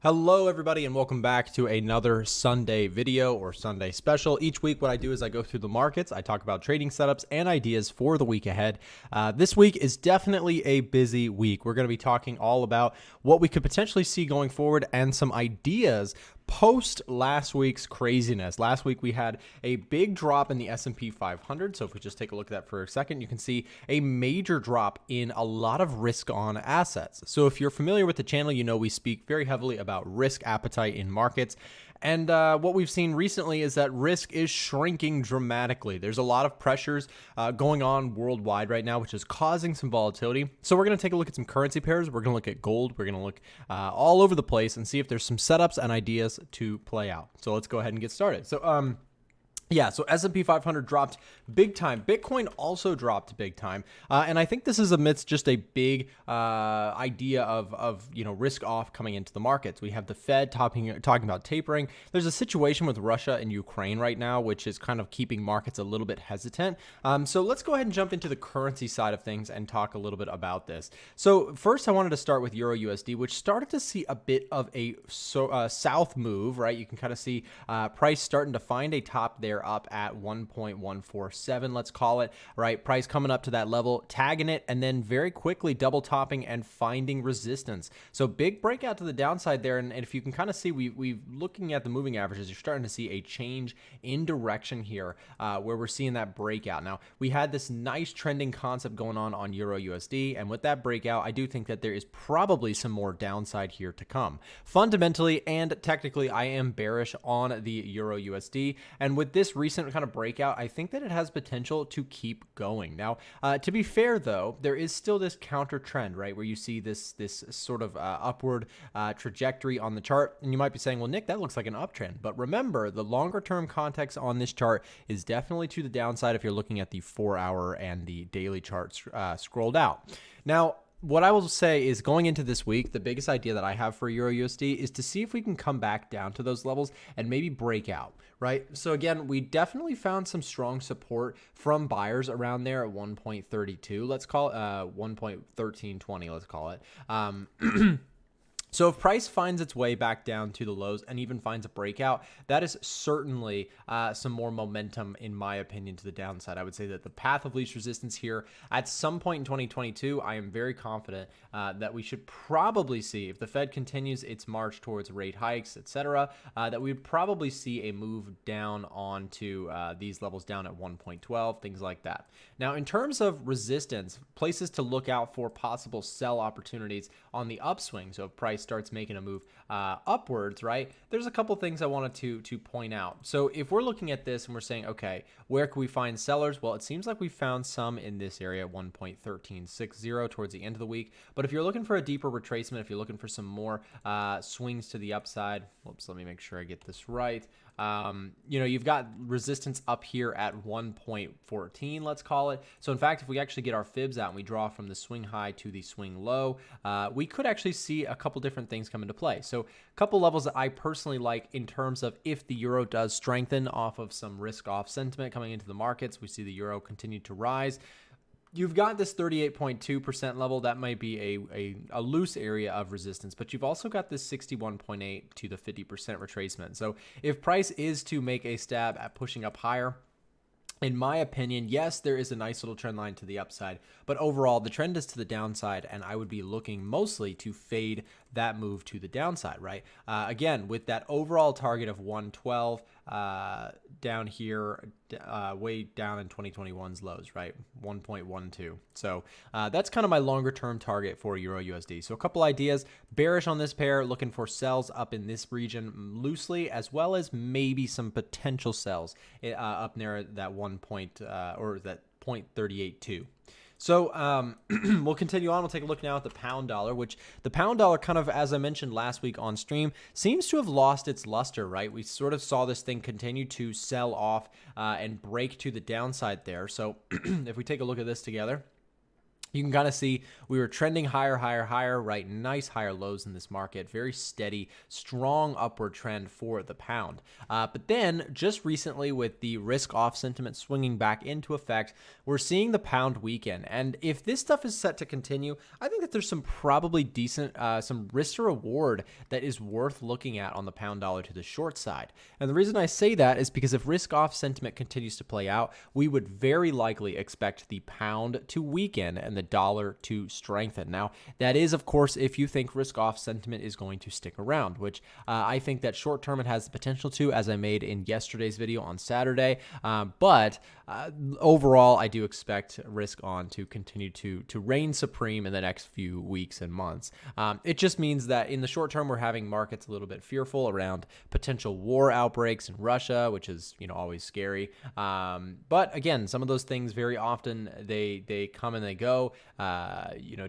Hello everybody and welcome back to another Sunday video or Sunday special. Each week what I do is I go through the markets, I talk about trading setups and ideas for the week ahead. This week is definitely a busy week. We're going to be talking all about what we could potentially see going forward and some ideas post last week's craziness. Last week we had a big drop in the S&P 500. So if we just take a look at that for a second, you can see a major drop in a lot of risk on assets. So if you're familiar with the channel, you know we speak very heavily about risk appetite in markets. And what we've seen recently is that risk is shrinking dramatically. There's a lot of pressures going on worldwide right now, which is causing some volatility. So we're going to take a look at some currency pairs. We're going to look at gold. We're going to look all over the place and see if there's some setups and ideas to play out. So let's go ahead and get started. So so S&P 500 dropped big time. Bitcoin also dropped big time. And I think this is amidst just a big idea of risk off coming into the markets. We have the Fed talking about tapering. There's a situation with Russia and Ukraine right now, which is kind of keeping markets a little bit hesitant. So let's go ahead and jump into the currency side of things and talk a little bit about this. So first I wanted to start with EURUSD, which started to see a bit of a south move, right? You can kind of see price starting to find a top there up at 1.147, let's call it, right? Price coming up to that level, tagging it, and then very quickly double topping and finding resistance. So big breakout to the downside there. And if you can kind of see, we've looking at the moving averages, you're starting to see a change in direction here where we're seeing that breakout. Now, we had this nice trending concept going on EURUSD. And with that breakout, I do think that there is probably some more downside here to come. Fundamentally and technically, I am bearish on the EURUSD. And with this recent kind of breakout, I think that it has potential to keep going. Now, to be fair though, there is still this counter trend, right, where you see this sort of upward trajectory on the chart, and you might be saying, well, Nick, that looks like an uptrend. But remember, the longer term context on this chart is definitely to the downside if you're looking at the 4-hour and the daily charts scrolled out. Now, what I will say is going into this week, the biggest idea that I have for EURUSD is to see if we can come back down to those levels and maybe break out, right? So again, we definitely found some strong support from buyers around there at 1.32. Let's call it 1.1320, let's call it. So if price finds its way back down to the lows and even finds a breakout, that is certainly some more momentum, in my opinion, to the downside. I would say that the path of least resistance here at some point in 2022, I am very confident that we should probably see, if the Fed continues its march towards rate hikes, etc., that we would probably see a move down onto these levels down at 1.12, things like that. Now, in terms of resistance, places to look out for possible sell opportunities on the upswing. So if price starts making a move upwards, right, there's a couple things I wanted to point out. So if we're looking at this and we're saying, okay, where can we find sellers? Well, it seems like we found some in this area, 1.1360 towards the end of the week. But if you're looking for a deeper retracement, if you're looking for some more swings to the upside, whoops, let me make sure I get this right. You've got resistance up here at 1.14, let's call it. So in fact, if we actually get our fibs out and we draw from the swing high to the swing low, we could actually see a couple different things come into play. So a couple levels that I personally like in terms of if the euro does strengthen off of some risk off sentiment coming into the markets, we see the euro continue to rise. You've got this 38.2% level. That might be a loose area of resistance, but you've also got this 61.8 to the 50% retracement. So if price is to make a stab at pushing up higher, in my opinion, yes, there is a nice little trend line to the upside, but overall the trend is to the downside, and I would be looking mostly to fade that move to the downside, right? Again, with that overall target of 112 down here, way down in 2021's lows, right? 1.12. So that's kind of my longer term target for EURUSD. So a couple ideas: bearish on this pair, looking for sells up in this region loosely, as well as maybe some potential sells up near that 0.382. So we'll continue on. We'll take a look now at the pound dollar, which the pound dollar kind of, as I mentioned last week on stream, seems to have lost its luster, right? We sort of saw this thing continue to sell off and break to the downside there. So if we take a look at this together, You can kind of see we were trending higher, higher, higher, right? Nice higher lows in this market. Very steady, strong upward trend for the pound. But then just recently with the risk off sentiment swinging back into effect, we're seeing the pound weaken. And if this stuff is set to continue, I think that there's some probably decent, some risk to reward that is worth looking at on the pound dollar to the short side. And the reason I say that is because if risk off sentiment continues to play out, we would very likely expect the pound to weaken and the dollar to strengthen. Now, that is, of course, if you think risk-off sentiment is going to stick around, which I think that short-term it has the potential to, as I made in yesterday's video on Saturday. But overall, I do expect risk-on to continue to reign supreme in the next few weeks and months. It just means that in the short term, we're having markets a little bit fearful around potential war outbreaks in Russia, which is always scary. But again, some of those things very often they come and they go,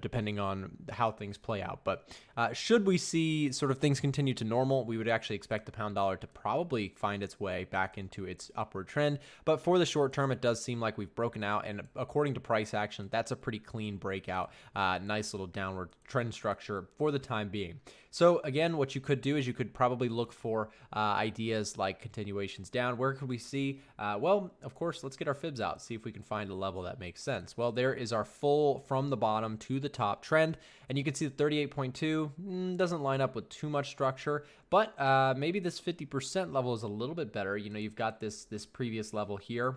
depending on how things play out. But should we see sort of things continue to normal, we would actually expect the pound dollar to probably find its way back into its upward trend. But for the short term, it does seem like we've broken out, and according to price action, that's a pretty clean breakout. Nice little downward trend structure for the time being. So again, what you could do is you could probably look for ideas like continuations down. Where could we see? Well, of course, let's get our fibs out, see if we can find a level that makes sense. Well, there is our full from the bottom to the top trend, and you can see the 38.2 doesn't line up with too much structure, but maybe this 50% level is a little bit better. You've got this previous level here.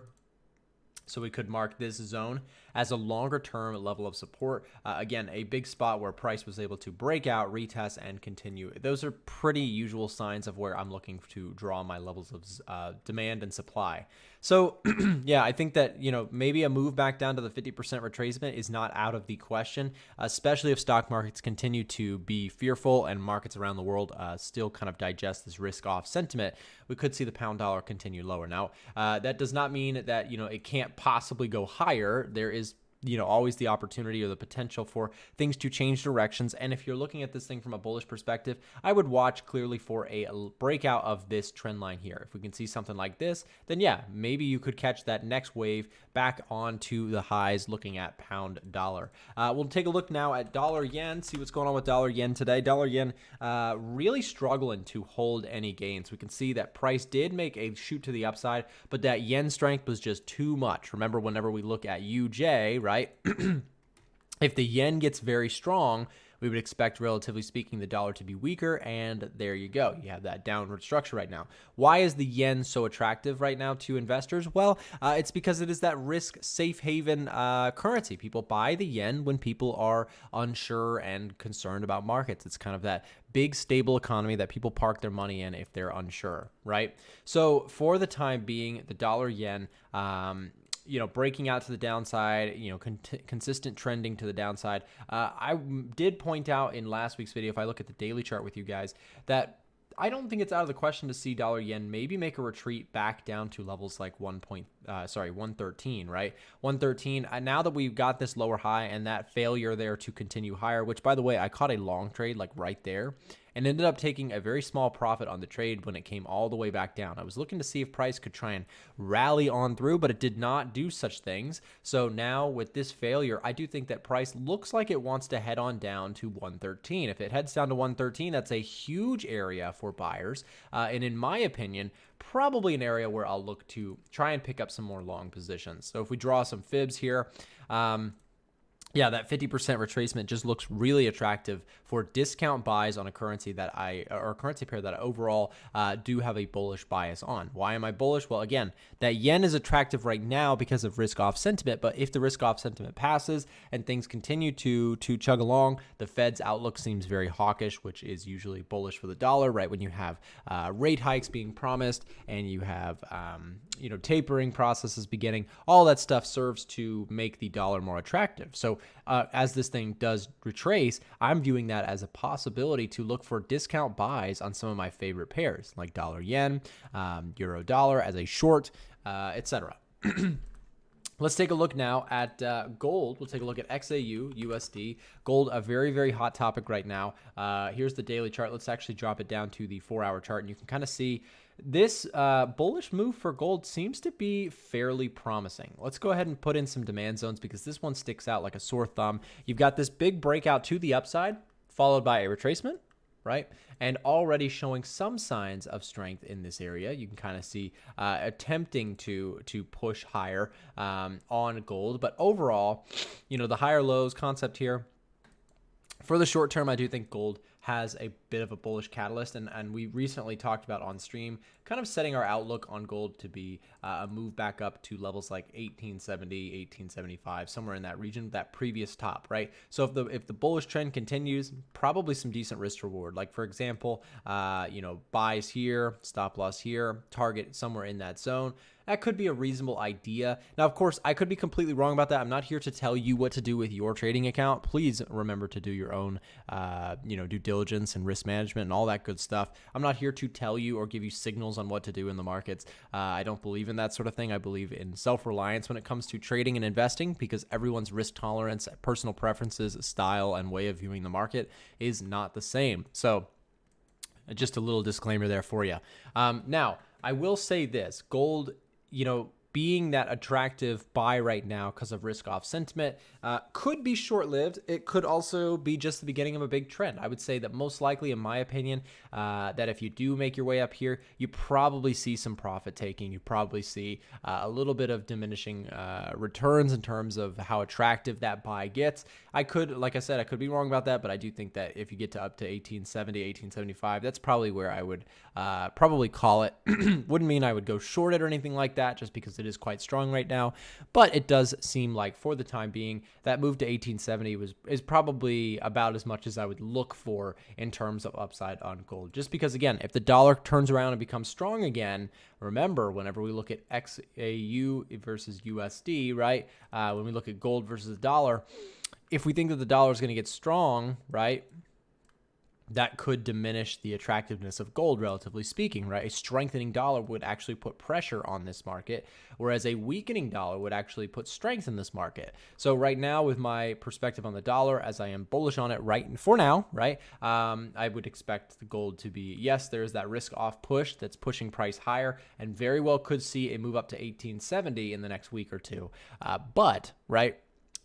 So we could mark this zone as a longer term level of support. Again, a big spot where price was able to break out, retest, and continue. Those are pretty usual signs of where I'm looking to draw my levels of demand and supply. So yeah, I think that, maybe a move back down to the 50% retracement is not out of the question, especially if stock markets continue to be fearful and markets around the world still kind of digest this risk off sentiment. We could see the pound dollar continue lower. Now, that does not mean that, it can't possibly go higher. There is always the opportunity or the potential for things to change directions. And if you're looking at this thing from a bullish perspective, I would watch clearly for a breakout of this trend line here. If we can see something like this, then yeah, maybe you could catch that next wave back onto the highs looking at pound dollar. We'll take a look now at dollar yen, see what's going on with dollar yen today. Dollar yen really struggling to hold any gains. We can see that price did make a shoot to the upside, but that yen strength was just too much. Remember, whenever we look at UJ, right? If the yen gets very strong, we would expect, relatively speaking, the dollar to be weaker, and there you go. You have that downward structure right now. Why is the yen so attractive right now to investors? Well, it's because it is that risk safe haven currency. People buy the yen when people are unsure and concerned about markets. It's kind of that big stable economy that people park their money in if they're unsure, right? So for the time being, the dollar yen, breaking out to the downside, consistent trending to the downside. I did point out in last week's video, if I look at the daily chart with you guys, that I don't think it's out of the question to see dollar yen maybe make a retreat back down to levels like 113, right? 113. Now that we've got this lower high and that failure there to continue higher, which by the way, I caught a long trade like right there and ended up taking a very small profit on the trade when it came all the way back down. I was looking to see if price could try and rally on through, but it did not do such things. So now with this failure, I do think that price looks like it wants to head on down to 113. If it heads down to 113, that's a huge area for buyers. And in my opinion, probably an area where I'll look to try and pick up some more long positions. So if we draw some fibs here, yeah, that 50% retracement just looks really attractive for discount buys on a currency or a currency pair that I overall do have a bullish bias on. Why am I bullish? Well, again, that yen is attractive right now because of risk-off sentiment, but if the risk-off sentiment passes and things continue to chug along, the Fed's outlook seems very hawkish, which is usually bullish for the dollar, right? When you have rate hikes being promised and you have tapering processes beginning, all that stuff serves to make the dollar more attractive. So as this thing does retrace, I'm viewing that as a possibility to look for discount buys on some of my favorite pairs like dollar yen, euro dollar as a short, etc. Let's take a look now at gold. We'll take a look at XAUUSD. Gold, a very, very hot topic right now. Here's the daily chart. Let's actually drop it down to the 4-hour chart, and you can kind of see this bullish move for gold seems to be fairly promising. Let's go ahead and put in some demand zones because this one sticks out like a sore thumb. You've got this big breakout to the upside, followed by a retracement, right? And already showing some signs of strength in this area. You can kind of see attempting to push higher on gold. But overall, you know, the higher lows concept here, for the short term, I do think gold has a bit of a bullish catalyst, and we recently talked about on stream kind of setting our outlook on gold to be a move back up to levels like 1870, 1875, somewhere in that region, that previous top, right? So if the bullish trend continues, probably some decent risk reward. Like for example, you know, buys here, stop loss here, target somewhere in that zone. That could be a reasonable idea. Now, of course, I could be completely wrong about that. I'm not here to tell you what to do with your trading account. Please remember to do your own, you know, due diligence and risk management and all that good stuff. I'm not here to tell you or give you signals on what to do in the markets. I don't believe in that sort of thing. I believe in self-reliance when it comes to trading and investing because everyone's risk tolerance, personal preferences, style, and way of viewing the market is not the same. So just a little disclaimer there for you. Now, I will say this, gold, you know, being that attractive buy right now because of risk-off sentiment could be short-lived. It could also be just the beginning of a big trend. I would say that most likely, in my opinion, that if you do make your way up here, you probably see some profit taking. You probably see a little bit of diminishing returns in terms of how attractive that buy gets. I could, like I said, I could be wrong about that, but I do think that if you get to up to 1870, 1875, that's probably where I would probably call it. Wouldn't mean I would go short it or anything like that, just because it is quite strong right now, but it does seem like for the time being that move to 1870 is probably about as much as I would look for in terms of upside on gold, just because again, if the dollar turns around and becomes strong again, remember whenever we look at XAU versus USD, right, when we look at gold versus the dollar, if we think that the dollar is going to get strong, right, that could diminish the attractiveness of gold, relatively speaking, right? A strengthening dollar would actually put pressure on this market, whereas a weakening dollar would actually put strength in this market. So right now, with my perspective on the dollar, as I am bullish on it right for now, right, I would expect the gold to be, yes, there's that risk-off push that's pushing price higher, and very well could see a move up to 1870 in the next week or two. But, right,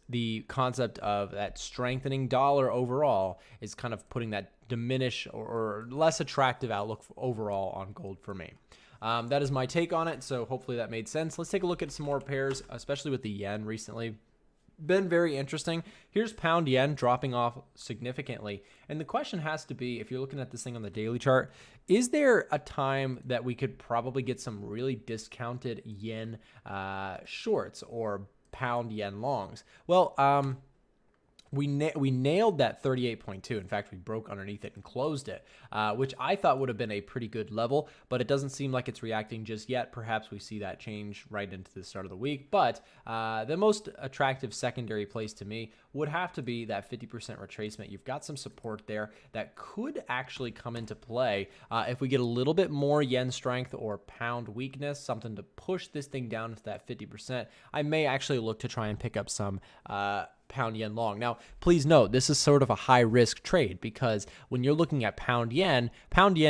the concept of that strengthening dollar overall is kind of putting that diminish or less attractive outlook overall on gold for me. That is my take on it, so hopefully that made sense. Let's take a look at some more pairs, especially with the yen recently. Been very interesting. Here's pound yen dropping off significantly. And the question has to be, if you're looking at this thing on the daily chart, is there a time that we could probably get some really discounted yen shorts or pound yen longs? Well, we nailed that 38.2. In fact, we broke underneath it and closed it, which I thought would have been a pretty good level, but it doesn't seem like it's reacting just yet. Perhaps we see that change right into the start of the week, but the most attractive secondary place to me would have to be that 50% retracement. You've got some support there that could actually come into play if we get a little bit more yen strength or pound weakness, something to push this thing down to that 50%. I may actually look to try and pick up some pound yen long. Now, please note, this is sort of a high risk trade because when you're looking at pound yen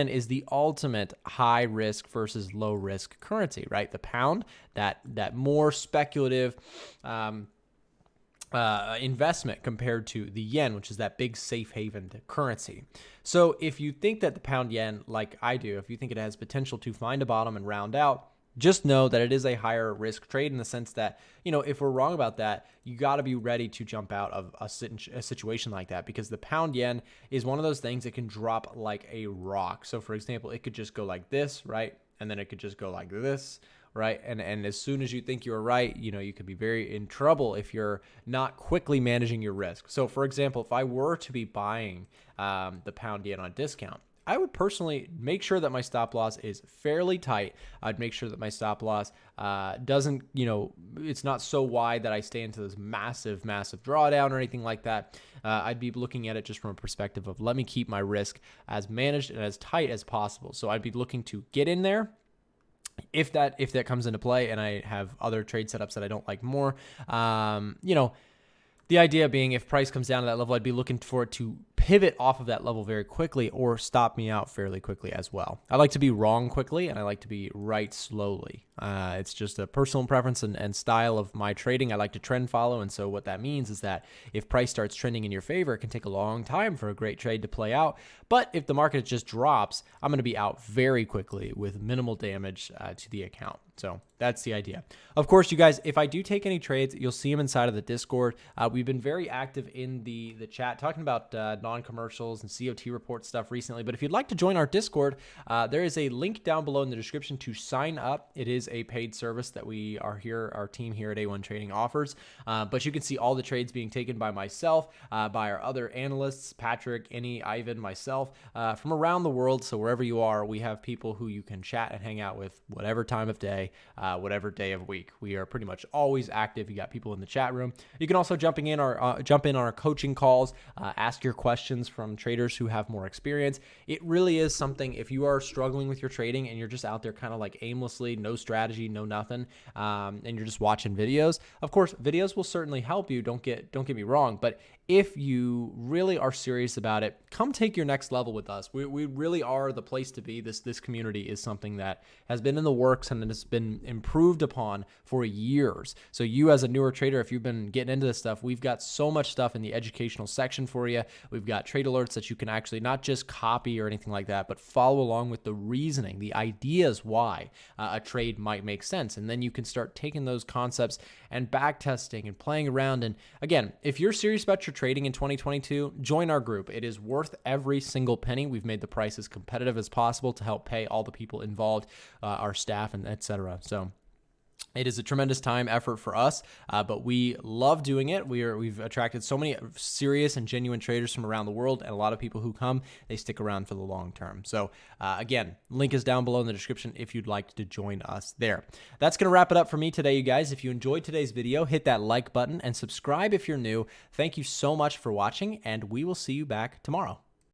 is the ultimate high risk versus low risk currency, right? The pound, that more speculative investment compared to the yen, which is that big safe haven currency. So if you think that the pound yen, like I do, if you think it has potential to find a bottom and round out, just know that it is a higher risk trade in the sense that, you know, if we're wrong about that, you got to be ready to jump out of a situation like that, because the pound yen is one of those things that can drop like a rock. So for example, it could just go like this, right? And then it could just go like this, right? And as soon as you think you're right, you know, you could be very in trouble if you're not quickly managing your risk. So for example, if I were to be buying the pound yen on discount, I would personally make sure that my stop loss is fairly tight. I'd make sure that my stop loss doesn't, you know, it's not so wide that I stay into this massive drawdown or anything like that. I'd be looking at it just from a perspective of let me keep my risk as managed and as tight as possible. So I'd be looking to get in there, if that comes into play and I have other trade setups that I don't like more, the idea being if price comes down to that level, I'd be looking for it to pivot off of that level very quickly or stop me out fairly quickly as well. I like to be wrong quickly and I like to be right slowly. It's just a personal preference and style of my trading. I like to trend follow. And so what that means is that if price starts trending in your favor, it can take a long time for a great trade to play out. But if the market just drops, I'm going to be out very quickly with minimal damage to the account. So that's the idea. Of course, you guys, if I do take any trades, you'll see them inside of the Discord. We've been very active in the chat talking about non-commercials and COT report stuff recently. But if you'd like to join our Discord, there is a link down below in the description to sign up. It is a paid service that our team here at A1 Trading offers. But you can see all the trades being taken by myself, by our other analysts, Patrick, Annie, Ivan, myself, from around the world. So wherever you are, we have people who you can chat and hang out with whatever time of day, whatever day of week. We are pretty much always active. You got people in the chat room. You can also jump in on our coaching calls, ask your questions from traders who have more experience. It really is something, if you are struggling with your trading and you're just out there kind of like aimlessly, no strategy, no nothing, and you're just watching videos. Of course, videos will certainly help you. Don't get me wrong, but if you really are serious about it, come take your next level with us. We really are the place to be. This community is something that has been in the works and has been improved upon for years. So you as a newer trader, if you've been getting into this stuff, we've got so much stuff in the educational section for you. We've got trade alerts that you can actually not just copy or anything like that, but follow along with the reasoning, the ideas why a trade might make sense. And then you can start taking those concepts and back testing and playing around. And again, if you're serious about your trading in 2022, join our group. It is worth every single penny. We've made the price as competitive as possible to help pay all the people involved, our staff, and etc. So it is a tremendous time effort for us, but we love doing it. We've attracted so many serious and genuine traders from around the world, and a lot of people who come, they stick around for the long term. So again, link is down below in the description if you'd like to join us there. That's going to wrap it up for me today, you guys. If you enjoyed today's video, hit that like button and subscribe if you're new. Thank you so much for watching, and we will see you back tomorrow.